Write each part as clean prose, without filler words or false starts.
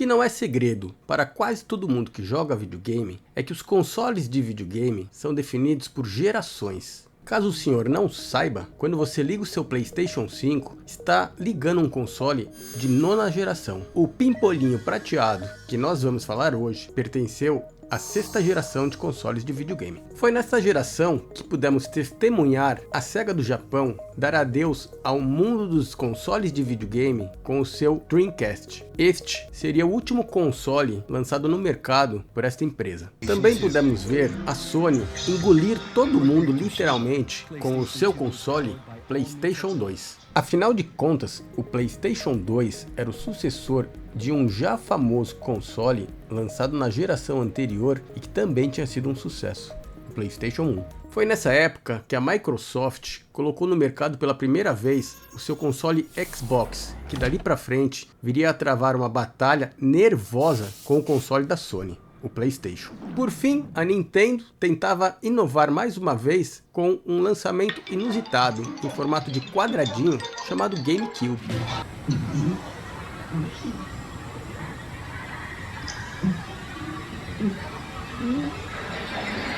que não é segredo para quase todo mundo que joga videogame é que os consoles de videogame são definidos por gerações. Caso o senhor não saiba, quando você liga o seu PlayStation 5, está ligando um console de nona geração. O pimpolinho prateado que nós vamos falar hoje pertenceu à sexta geração de consoles de videogame. Foi nessa geração que pudemos testemunhar a SEGA do Japão dar adeus ao mundo dos consoles de videogame com o seu Dreamcast. Este seria o último console lançado no mercado por esta empresa. Também pudemos ver a Sony engolir todo mundo literalmente com o seu console PlayStation 2. Afinal de contas, o PlayStation 2 era o sucessor de um já famoso console lançado na geração anterior e que também tinha sido um sucesso, o PlayStation 1. Foi nessa época que a Microsoft colocou no mercado pela primeira vez o seu console Xbox, que dali para frente viria a travar uma batalha nervosa com o console da Sony, o PlayStation. Por fim, a Nintendo tentava inovar mais uma vez com um lançamento inusitado em formato de quadradinho chamado GameCube.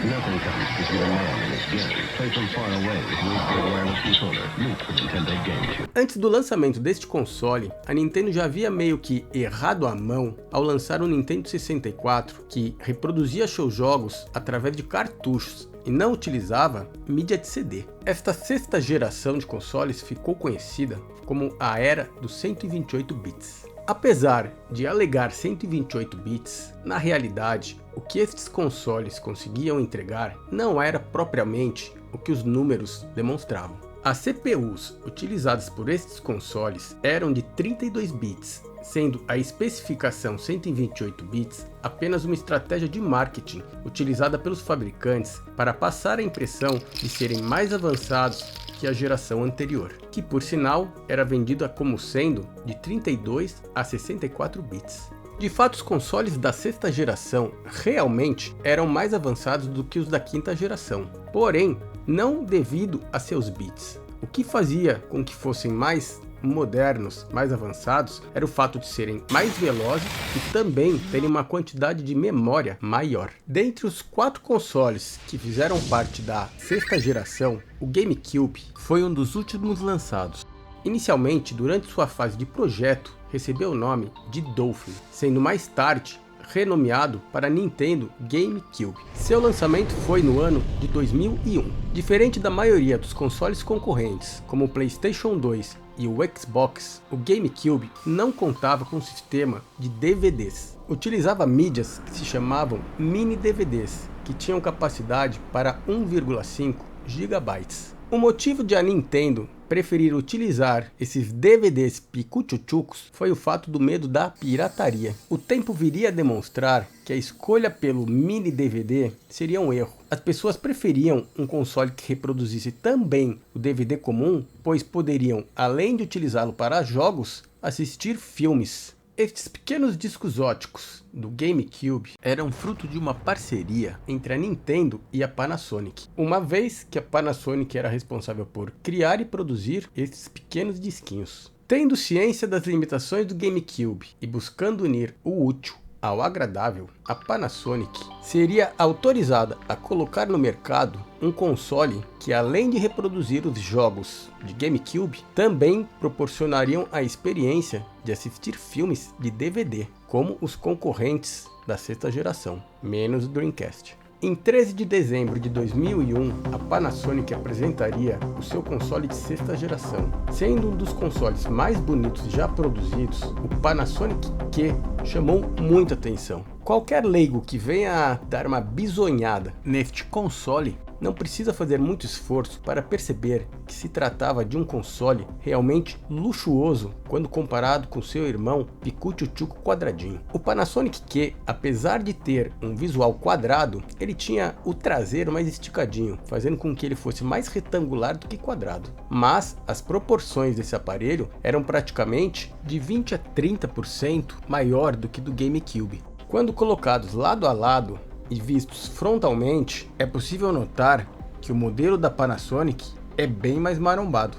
Nothing comes to see a man in his game. Play from far away with the wireless controller. Meet the Nintendo GameCube. Antes do lançamento deste console, a Nintendo já havia meio que errado a mão ao lançar o Nintendo 64, que reproduzia seus jogos através de cartuchos e não utilizava mídia de CD. Esta sexta geração de consoles ficou conhecida como a era dos 128 bits. Apesar de alegar 128 bits, na realidade, o que estes consoles conseguiam entregar não era propriamente o que os números demonstravam. As CPUs utilizadas por estes consoles eram de 32 bits, sendo a especificação 128 bits apenas uma estratégia de marketing utilizada pelos fabricantes para passar a impressão de serem mais avançados que a geração anterior, que por sinal era vendida como sendo de 32 a 64 bits. De fato, os consoles da sexta geração realmente eram mais avançados do que os da quinta geração, porém não devido a seus bits. O que fazia com que fossem mais modernos, mais avançados, era o fato de serem mais velozes e também terem uma quantidade de memória maior. Dentre os 4 consoles que fizeram parte da sexta geração, o GameCube foi um dos últimos lançados. Inicialmente, durante sua fase de projeto, recebeu o nome de Dolphin, sendo mais tarde renomeado para Nintendo GameCube. Seu lançamento foi no ano de 2001. Diferente da maioria dos consoles concorrentes, como o PlayStation 2 e o Xbox, o GameCube não contava com um sistema de DVDs. Utilizava mídias que se chamavam mini DVDs, que tinham capacidade para 1,5 GB. O motivo de a Nintendo preferir utilizar esses DVDs picuchuchucos foi o fato do medo da pirataria. O tempo viria a demonstrar que a escolha pelo mini DVD seria um erro. As pessoas preferiam um console que reproduzisse também o DVD comum, pois poderiam, além de utilizá-lo para jogos, assistir filmes. Estes pequenos discos óticos do GameCube eram fruto de uma parceria entre a Nintendo e a Panasonic, uma vez que a Panasonic era responsável por criar e produzir estes pequenos disquinhos. Tendo ciência das limitações do GameCube e buscando unir o útil ao agradável, a Panasonic seria autorizada a colocar no mercado um console que, além de reproduzir os jogos de GameCube, também proporcionariam a experiência de assistir filmes de DVD, como os concorrentes da sexta geração, menos o Dreamcast. Em 13 de dezembro de 2001, a Panasonic apresentaria o seu console de sexta geração. Sendo um dos consoles mais bonitos já produzidos, o Panasonic Q chamou muita atenção. Qualquer leigo que venha a dar uma bisonhada neste console não precisa fazer muito esforço para perceber que se tratava de um console realmente luxuoso quando comparado com seu irmão picuchuchuco quadradinho. O Panasonic Q, apesar de ter um visual quadrado, ele tinha o traseiro mais esticadinho, fazendo com que ele fosse mais retangular do que quadrado. Mas as proporções desse aparelho eram praticamente de 20 a 30% maior do que do GameCube. Quando colocados lado a lado e vistos frontalmente, é possível notar que o modelo da Panasonic é bem mais marombado.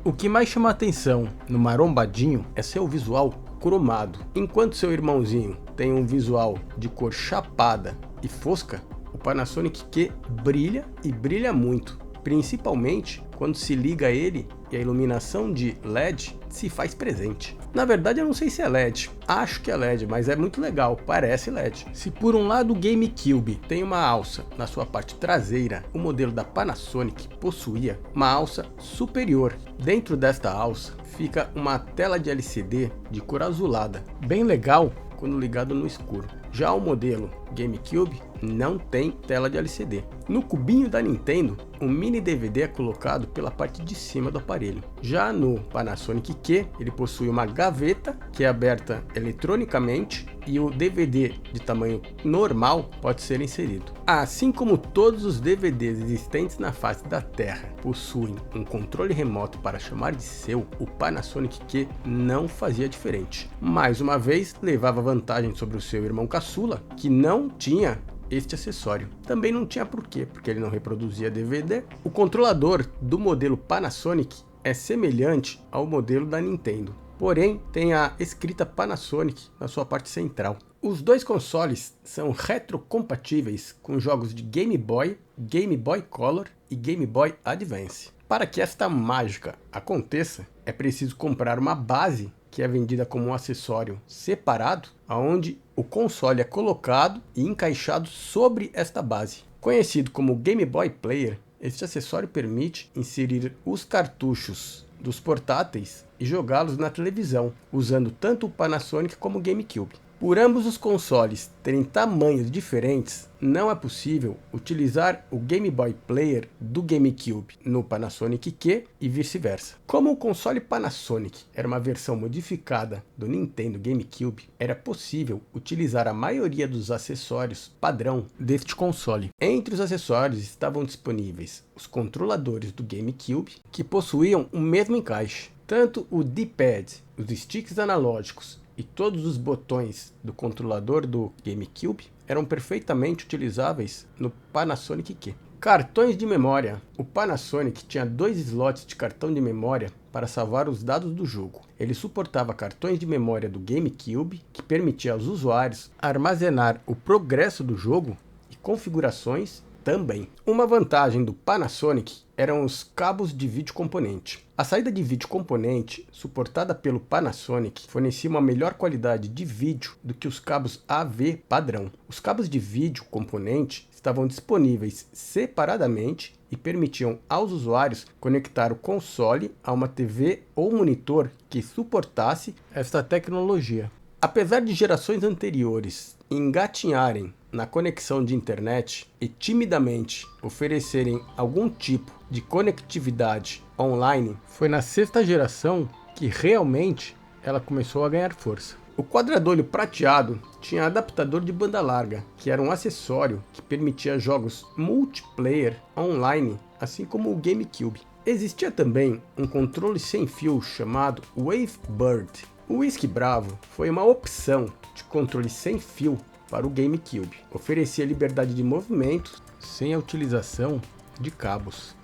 O que mais chama a atenção no marombadinho é seu visual cromado. Enquanto seu irmãozinho tem um visual de cor chapada e fosca, o Panasonic Q brilha e brilha muito, principalmente quando se liga a ele e a iluminação de LED se faz presente. Na verdade, eu não sei se é LED, acho que é LED, mas é muito legal, parece LED. Se por um lado o GameCube tem uma alça na sua parte traseira, o modelo da Panasonic possuía uma alça superior. Dentro desta alça fica uma tela de LCD de cor azulada, bem legal quando ligado no escuro. Já o modelo GameCube não tem tela de LCD. No cubinho da Nintendo, um mini DVD é colocado pela parte de cima do aparelho. Já no Panasonic Q, ele possui uma gaveta que é aberta eletronicamente e o DVD de tamanho normal pode ser inserido. Assim como todos os DVDs existentes na face da Terra possuem um controle remoto para chamar de seu, o Panasonic Q não fazia diferente. Mais uma vez, levava vantagem sobre o seu irmão caçula, que não tinha este acessório. Também não tinha porquê, porque ele não reproduzia DVD. O controlador do modelo Panasonic é semelhante ao modelo da Nintendo, porém tem a escrita Panasonic na sua parte central. Os dois consoles são retrocompatíveis com jogos de Game Boy, Game Boy Color e Game Boy Advance. Para que esta mágica aconteça, é preciso comprar uma base que é vendida como um acessório separado, onde o console é colocado e encaixado sobre esta base. Conhecido como Game Boy Player, este acessório permite inserir os cartuchos dos portáteis e jogá-los na televisão, usando tanto o Panasonic como o GameCube. Por ambos os consoles terem tamanhos diferentes, não é possível utilizar o Game Boy Player do GameCube no Panasonic Q e vice-versa. Como o console Panasonic era uma versão modificada do Nintendo GameCube, era possível utilizar a maioria dos acessórios padrão deste console. Entre os acessórios estavam disponíveis os controladores do GameCube, que possuíam o mesmo encaixe. Tanto o D-pad, os sticks analógicos e todos os botões do controlador do GameCube eram perfeitamente utilizáveis no Panasonic Q. Cartões de memória. O Panasonic tinha 2 slots de cartão de memória para salvar os dados do jogo. Ele suportava cartões de memória do GameCube, que permitia aos usuários armazenar o progresso do jogo e configurações também. Uma vantagem do Panasonic eram os cabos de vídeo componente. A saída de vídeo componente, suportada pelo Panasonic, fornecia uma melhor qualidade de vídeo do que os cabos AV padrão. Os cabos de vídeo componente estavam disponíveis separadamente e permitiam aos usuários conectar o console a uma TV ou monitor que suportasse esta tecnologia. Apesar de gerações anteriores engatinharem na conexão de internet e timidamente oferecerem algum tipo de conectividade online, foi na 6ª geração que realmente ela começou a ganhar força. O quadradolho prateado tinha adaptador de banda larga, que era um acessório que permitia jogos multiplayer online, assim como o GameCube. Existia também um controle sem fio chamado Wavebird. O Whisky Bravo foi uma opção de controle sem fio para o GameCube. Oferecia liberdade de movimento sem a utilização de cabos.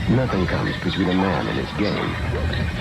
Nothing comes between a man and his game.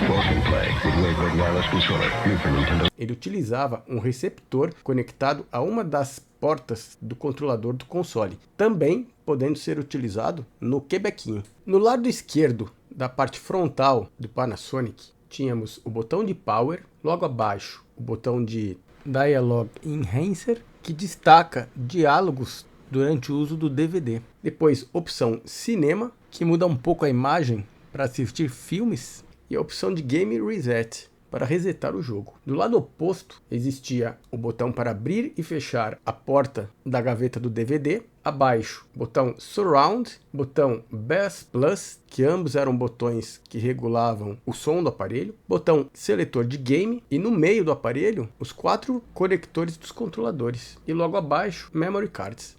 Welcome play with Wavebird wireless controller, new for Nintendo. Ele utilizava um receptor conectado a uma das portas do controlador do console, também podendo ser utilizado no quebequinho. No lado esquerdo da parte frontal do Panasonic, tínhamos o botão de Power, logo abaixo o botão de Dialogue Enhancer, que destaca diálogos durante o uso do DVD. Depois, opção Cinema, que muda um pouco a imagem para assistir filmes, e a opção de Game Reset, para resetar o jogo. Do lado oposto, existia o botão para abrir e fechar a porta da gaveta do DVD. Abaixo, botão Surround, botão Bass Plus, que ambos eram botões que regulavam o som do aparelho. Botão Seletor de Game e no meio do aparelho, os 4 conectores dos controladores. E logo abaixo, Memory Cards.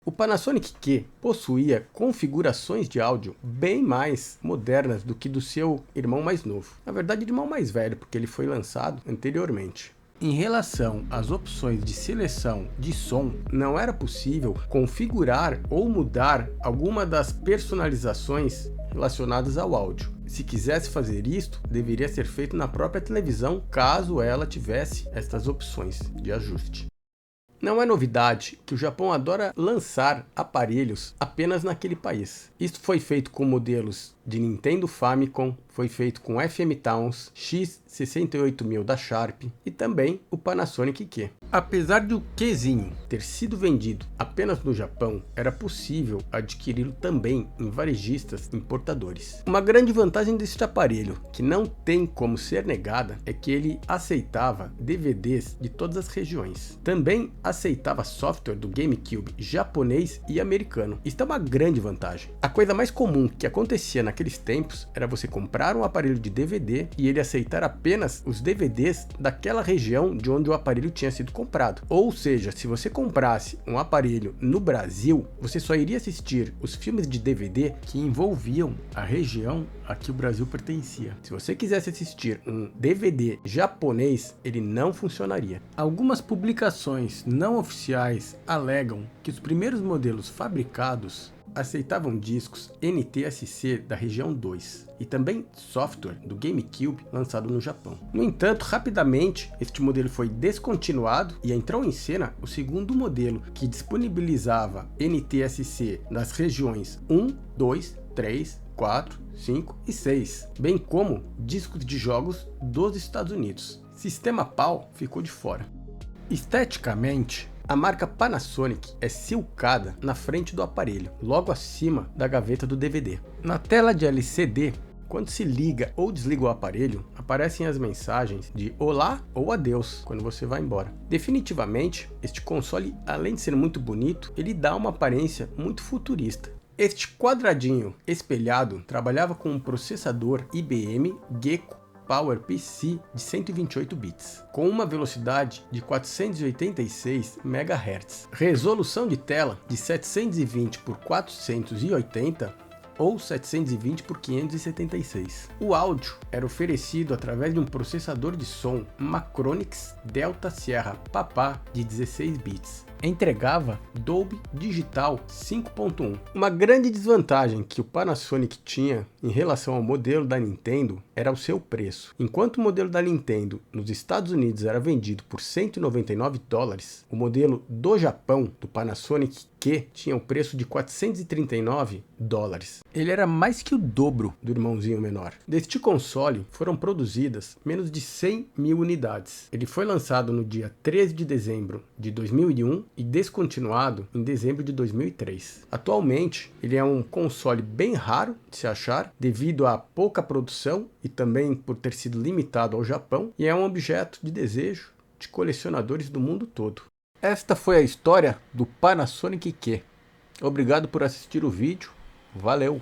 O Panasonic Q possuía configurações de áudio bem mais modernas do que do seu irmão mais novo. Na verdade, irmão mais velho, porque ele foi lançado anteriormente. Em relação às opções de seleção de som, não era possível configurar ou mudar alguma das personalizações relacionadas ao áudio. Se quisesse fazer isto, deveria ser feito na própria televisão, caso ela tivesse estas opções de ajuste. Não é novidade que o Japão adora lançar aparelhos apenas naquele país. Isto foi feito com modelos de Nintendo Famicom, foi feito com FM Towns, X68000 da Sharp e também o Panasonic Q. Apesar de o Qzinho ter sido vendido apenas no Japão, era possível adquiri-lo também em varejistas importadores. Uma grande vantagem deste aparelho, que não tem como ser negada, é que ele aceitava DVDs de todas as regiões. Também aceitava software do GameCube japonês e americano. Isso é uma grande vantagem. A coisa mais comum que acontecia naqueles tempos era você comprar um aparelho de DVD e ele aceitar apenas os DVDs daquela região de onde o aparelho tinha sido comprado. Ou seja, se você comprasse um aparelho no Brasil, você só iria assistir os filmes de DVD que envolviam a região a que o Brasil pertencia. Se você quisesse assistir um DVD japonês, ele não funcionaria. Algumas publicações não oficiais alegam que os primeiros modelos fabricados aceitavam discos NTSC da região 2 e também software do GameCube lançado no Japão. No entanto, rapidamente este modelo foi descontinuado e entrou em cena o segundo modelo, que disponibilizava NTSC nas regiões 1, 2, 3, 4, 5 e 6, bem como discos de jogos dos Estados Unidos. Sistema PAL ficou de fora. Esteticamente, a marca Panasonic é silcada na frente do aparelho, logo acima da gaveta do DVD. Na tela de LCD, quando se liga ou desliga o aparelho, aparecem as mensagens de olá ou adeus quando você vai embora. Definitivamente, este console, além de ser muito bonito, ele dá uma aparência muito futurista. Este quadradinho espelhado trabalhava com um processador IBM Gecko PowerPC de 128 bits, com uma velocidade de 486 MHz, resolução de tela de 720 por 480 ou 720 por 576. O áudio era oferecido através de um processador de som Macronix Delta Sierra Papá de 16 bits. Entregava Dolby Digital 5.1. Uma grande desvantagem que o Panasonic tinha em relação ao modelo da Nintendo era o seu preço. Enquanto o modelo da Nintendo nos Estados Unidos era vendido por $199, o modelo do Japão, do Panasonic Q, tinha um preço de $439. Ele era mais que o dobro do irmãozinho menor. Deste console foram produzidas menos de 100 mil unidades. Ele foi lançado no dia 13 de dezembro de 2001 e descontinuado em dezembro de 2003. Atualmente, ele é um console bem raro de se achar, devido à pouca produção e também por ter sido limitado ao Japão, e é um objeto de desejo de colecionadores do mundo todo. Esta foi a história do Panasonic Q. Obrigado por assistir o vídeo. Valeu!